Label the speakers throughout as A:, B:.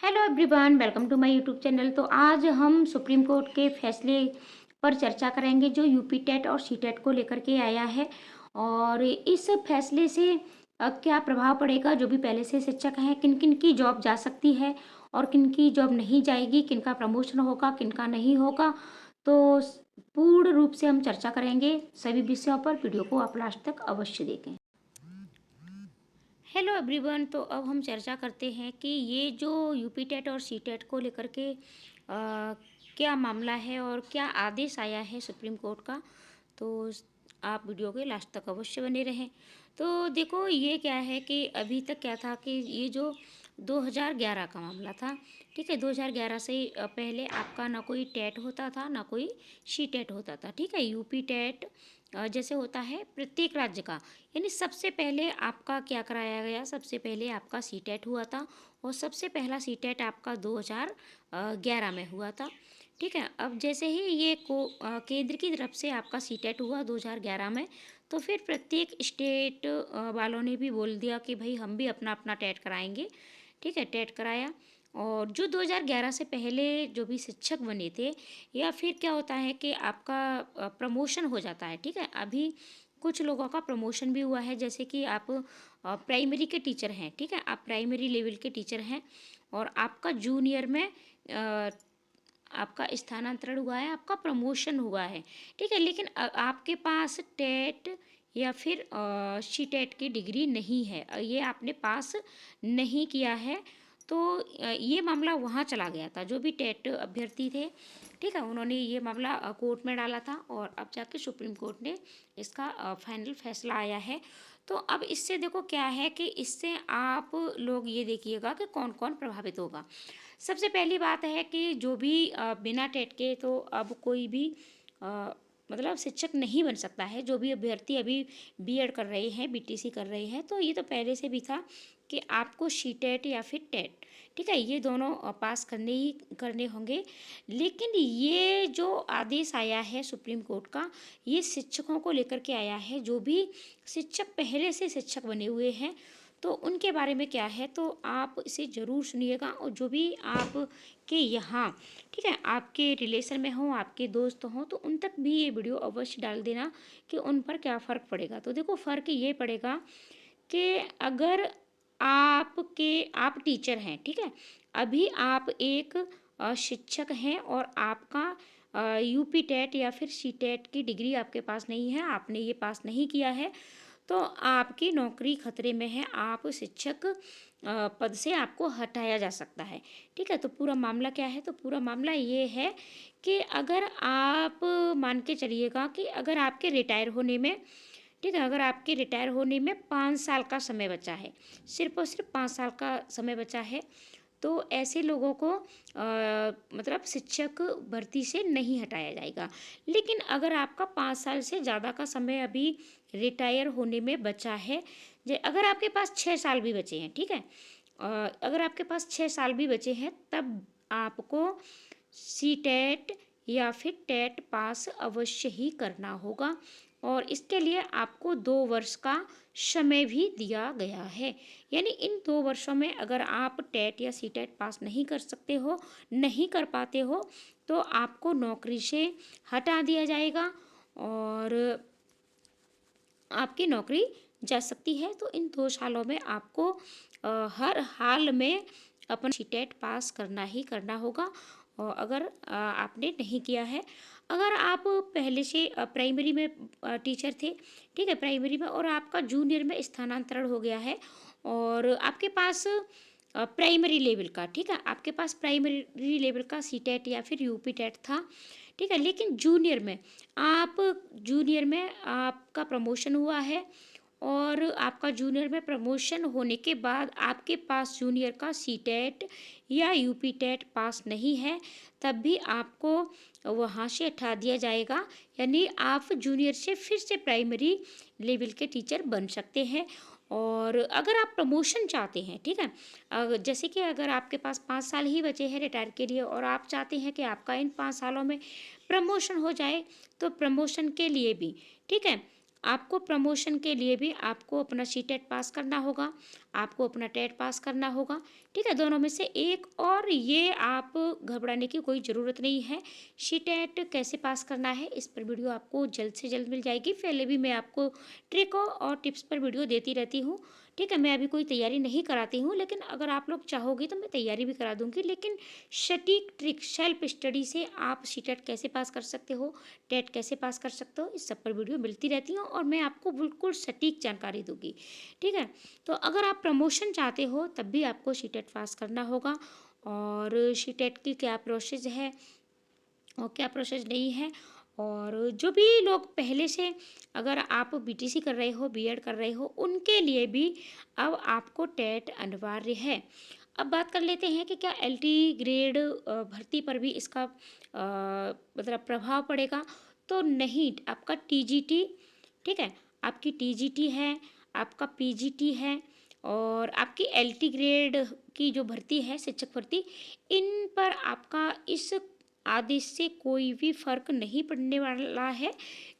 A: Hello everyone, welcome to my YouTube channel. तो आज हम सुप्रीम कोर्ट के फैसले पर चर्चा करेंगे जो यूपी टेट और सी टेट को लेकर के आया है। और इस फैसले से क्या प्रभाव पड़ेगा, जो भी पहले से शिक्षक हैं किन किन की जॉब जा सकती है और किन की जॉब नहीं जाएगी, किन का प्रमोशन होगा किन का नहीं होगा। तो पूर्ण रूप से हम चर्चा करेंगे सभी विषयों पर। वीडियो को आप लास्ट तक अवश्य देखें। हेलो एवरीवन, तो अब हम चर्चा करते हैं कि ये जो यूपी टेट और सी टेट को लेकर के क्या मामला है और क्या आदेश आया है सुप्रीम कोर्ट का। तो आप वीडियो के लास्ट तक अवश्य बने रहें। तो देखो, ये क्या है कि अभी तक क्या था कि ये जो 2011 का मामला था, ठीक है। 2011 से पहले आपका ना कोई टेट होता था ना कोई सी टेट होता था, ठीक है। यूपी टेट जैसे होता है प्रत्येक राज्य का, यानी सबसे पहले आपका क्या कराया गया, सबसे पहले आपका सी टेट हुआ था और सबसे पहला सी टेट आपका 2011 में हुआ था, ठीक है। अब जैसे ही ये केंद्र की तरफ से आपका सी टेट हुआ 2011 में, तो फिर प्रत्येक स्टेट वालों ने भी बोल दिया कि भाई हम भी अपना अपना टेट कराएंगे, ठीक है। टेट कराया। और जो 2011 से पहले जो भी शिक्षक बने थे, या फिर क्या होता है कि आपका प्रमोशन हो जाता है, ठीक है। अभी कुछ लोगों का प्रमोशन भी हुआ है, जैसे कि आप प्राइमरी के टीचर हैं, ठीक है। आप प्राइमरी लेवल के टीचर हैं और आपका जूनियर में आपका स्थानांतरण हुआ है, आपका प्रमोशन हुआ है, ठीक है। लेकिन आपके पास टेट या फिर सी टेट की डिग्री नहीं है, ये आपने पास नहीं किया है। तो ये मामला वहाँ चला गया था, जो भी टेट अभ्यर्थी थे, ठीक है, उन्होंने ये मामला कोर्ट में डाला था और अब जाके सुप्रीम कोर्ट ने इसका फाइनल फैसला आया है। तो अब इससे देखो क्या है कि इससे आप लोग ये देखिएगा कि कौन कौन प्रभावित होगा। सबसे पहली बात है कि जो भी बिना टेट के तो अब कोई भी अ, मतलब शिक्षक नहीं बन सकता है। जो भी अभ्यर्थी अभी बीएड कर रहे हैं, बीटीसी कर रहे हैं, तो ये तो पहले से भी था कि आपको सी टेट या फिर टेट, ठीक है, ये दोनों पास करने होंगे। लेकिन ये जो आदेश आया है सुप्रीम कोर्ट का, ये शिक्षकों को लेकर के आया है। जो भी शिक्षक पहले से शिक्षक बने हुए हैं, तो उनके बारे में क्या है, तो आप इसे ज़रूर सुनिएगा। और जो भी आपके यहाँ, ठीक है, आपके रिलेशन में हो, आपके दोस्त हों, तो उन तक भी ये वीडियो अवश्य डाल देना कि उन पर क्या फ़र्क पड़ेगा। तो देखो, फ़र्क ये पड़ेगा कि अगर आप टीचर हैं, ठीक है, अभी आप एक शिक्षक हैं और आपका यूपी टेट या फिर सी टेट की डिग्री आपके पास नहीं है, आपने ये पास नहीं किया है, तो आपकी नौकरी खतरे में है। आप शिक्षक पद से आपको हटाया जा सकता है, ठीक है। तो पूरा मामला क्या है, तो पूरा मामला ये है कि अगर आप मान के चलिएगा कि अगर आपके रिटायर होने में, ठीक है, अगर आपके रिटायर होने में 5 साल का समय बचा है, सिर्फ और सिर्फ 5 साल का समय बचा है, तो ऐसे लोगों को मतलब शिक्षक भर्ती से नहीं हटाया जाएगा। लेकिन अगर आपका 5 साल से ज़्यादा का समय अभी रिटायर होने में बचा है, अगर आपके पास 6 साल भी बचे हैं, ठीक है, अगर आपके पास 6 साल भी बचे हैं, तब आपको सी टेट या फिर टेट पास अवश्य ही करना होगा। और इसके लिए आपको 2 वर्ष का समय भी दिया गया है। यानी इन 2 वर्षों में अगर आप टेट या सी टेट पास नहीं कर सकते हो, नहीं कर पाते हो, तो आपको नौकरी से हटा दिया जाएगा और आपकी नौकरी जा सकती है। तो इन 2 सालों में आपको हर हाल में अपन सी टेट पास करना ही करना होगा। और अगर आपने नहीं किया है, अगर आप पहले से प्राइमरी में टीचर थे, ठीक है, प्राइमरी में, और आपका जूनियर में स्थानांतरण हो गया है और आपके पास प्राइमरी लेवल का, ठीक है, आपके पास प्राइमरी लेवल का सी टेट या फिर यूपी टेट था, ठीक है। लेकिन जूनियर में आपका प्रमोशन हुआ है और आपका जूनियर में प्रमोशन होने के बाद आपके पास जूनियर का सी टेट या यूपी टेट पास नहीं है, तब भी आपको वहाँ से हटा दिया जाएगा। यानी आप जूनियर से फिर से प्राइमरी लेवल के टीचर बन सकते हैं। और अगर आप प्रमोशन चाहते हैं, ठीक है, जैसे कि अगर आपके पास 5 साल ही बचे हैं रिटायर के लिए और आप चाहते हैं कि आपका इन 5 सालों में प्रमोशन हो जाए, तो प्रमोशन के लिए भी, ठीक है, आपको प्रमोशन के लिए भी आपको अपना सी टेट पास करना होगा। आपको अपना टेट पास करना होगा, ठीक है, दोनों में से एक। और ये आप घबराने की कोई ज़रूरत नहीं है। सीटेट कैसे पास करना है इस पर वीडियो आपको जल्द से जल्द मिल जाएगी। पहले भी मैं आपको ट्रिकों और टिप्स पर वीडियो देती रहती हूँ, ठीक है। मैं अभी कोई तैयारी नहीं कराती हूँ, लेकिन अगर आप लोग चाहोगे तो मैं तैयारी भी करा दूँगी। लेकिन सटीक ट्रिक सेल्फ स्टडी से आप सीटेट कैसे पास कर सकते हो, टेट कैसे पास कर सकते हो, इस सब पर वीडियो मिलती रहती हैं और मैं आपको बिल्कुल सटीक जानकारी दूँगी, ठीक है। तो अगर आप प्रमोशन चाहते हो तब भी आपको सीटेट पास करना होगा। और सीटेट की क्या प्रोसेस है और क्या प्रोसेस नहीं है, और जो भी लोग पहले से, अगर आप बीटीसी कर रहे हो, बीएड कर रहे हो, उनके लिए भी अब आपको टेट अनिवार्य है। अब बात कर लेते हैं कि क्या एलटी ग्रेड भर्ती पर भी इसका मतलब प्रभाव पड़ेगा। तो नहीं, आपका टीजीटी, ठीक है, आपकी टीजीटी है, आपका पीजीटी है, और आपकी एलटी ग्रेड की जो भर्ती है, शिक्षक भर्ती, इन पर आपका इस आदेश से कोई भी फ़र्क नहीं पड़ने वाला है,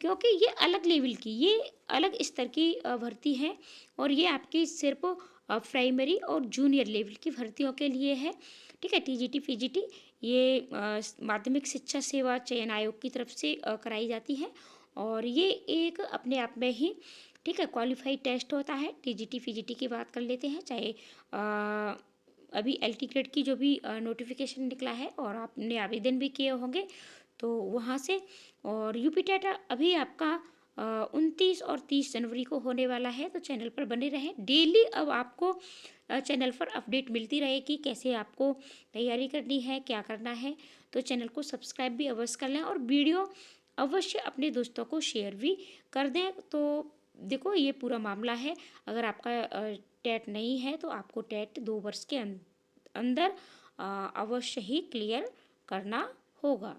A: क्योंकि ये अलग लेवल की, ये अलग स्तर की भर्ती है। और ये आपकी सिर्फ प्राइमरी और जूनियर लेवल की भर्तियों के लिए है, ठीक है। टीजीटी पीजीटी ये माध्यमिक शिक्षा सेवा चयन आयोग की तरफ से कराई जाती है, और ये एक अपने आप में ही, ठीक है, क्वालिफाइड टेस्ट होता है। टीजीटी पीजीटी की बात कर लेते हैं, चाहे अभी एलटी ग्रेड की जो भी नोटिफिकेशन निकला है और आपने आवेदन भी किए होंगे तो वहाँ से। और यूपी टेट अभी आपका 29 और 30 जनवरी को होने वाला है, तो चैनल पर बने रहें। डेली अब आपको चैनल पर अपडेट मिलती रहेगी, कैसे आपको तैयारी करनी है, क्या करना है। तो चैनल को सब्सक्राइब भी अवश्य कर लें और वीडियो अवश्य अपने दोस्तों को शेयर भी कर दें। तो देखो, ये पूरा मामला है। अगर आपका टेट नहीं है तो आपको टेट 2 वर्ष के अंदर अवश्य ही क्लियर करना होगा।